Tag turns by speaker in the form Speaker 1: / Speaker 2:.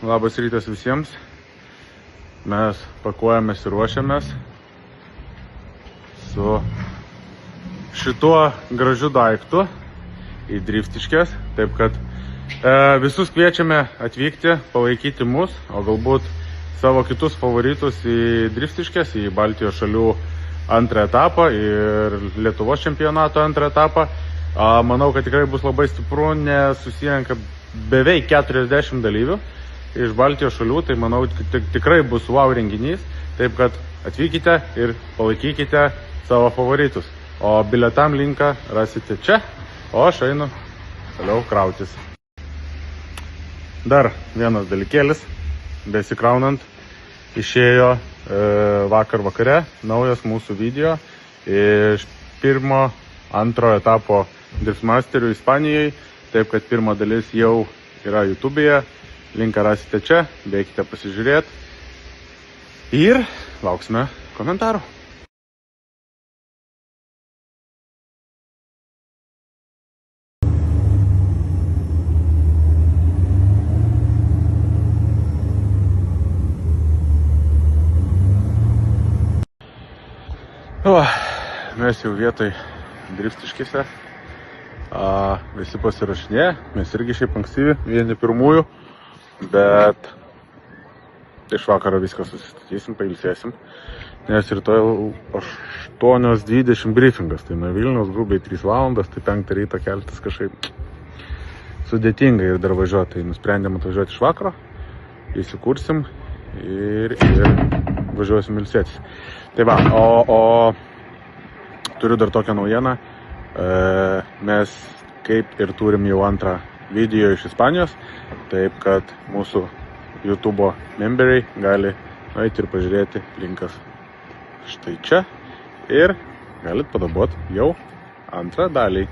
Speaker 1: labas rytas visiems. Mes pakuojamės ir ruošiamės su šituo gražiu daiktu į Driftiškes. Taip kad visus kviečiame atvykti, palaikyti mus, o galbūt savo kitus favoritus į Driftiškes, į Baltijos šalių antrą etapą ir Lietuvos čempionato antrą etapą. Manau, kad tikrai bus labai stipru, nes susirenka beveik 40 dalyvių iš Baltijos šalių, tai manau, tikrai bus wow renginys. Taip kad atvykite ir palaikykite savo favoritus. O bilietam linką rasite čia, o aš einu toliau krautis. Dar vienas dalykėlis, besikraunant, išėjo vakar vakare naujas mūsų video iš pirmo, antrojo etapo Driftmasterių Ispanijai. Taip kad pirma dalis jau yra YouTube'e, linką rasite čia, bėkite pasižiūrėti ir lauksime komentarų. Mes jau vietoj Driftiškėse. Visi pasirašinėja, mes irgi šiaip ankstyvi, vieni pirmųjų, bet iš vakaro viską susistatysim, pailsėsim, nes rytoj 8:20 briefingas, tai nuo Vilniaus grubiai 3 valandas, tai 5 ryto keltis kažkaip sudėtinga ir dar važiuoti, tai nusprendėm atvažiuoti iš vakaro, įsikursim ir važiuosim ilsėtis. Tai va, o turiu dar tokią naujieną. Mes kaip ir turim jau antrą video iš Ispanijos, taip kad mūsų YouTube memberiai gali nueiti ir pažiūrėti, linkas štai čia ir galit padabuoti jau antrą dalį.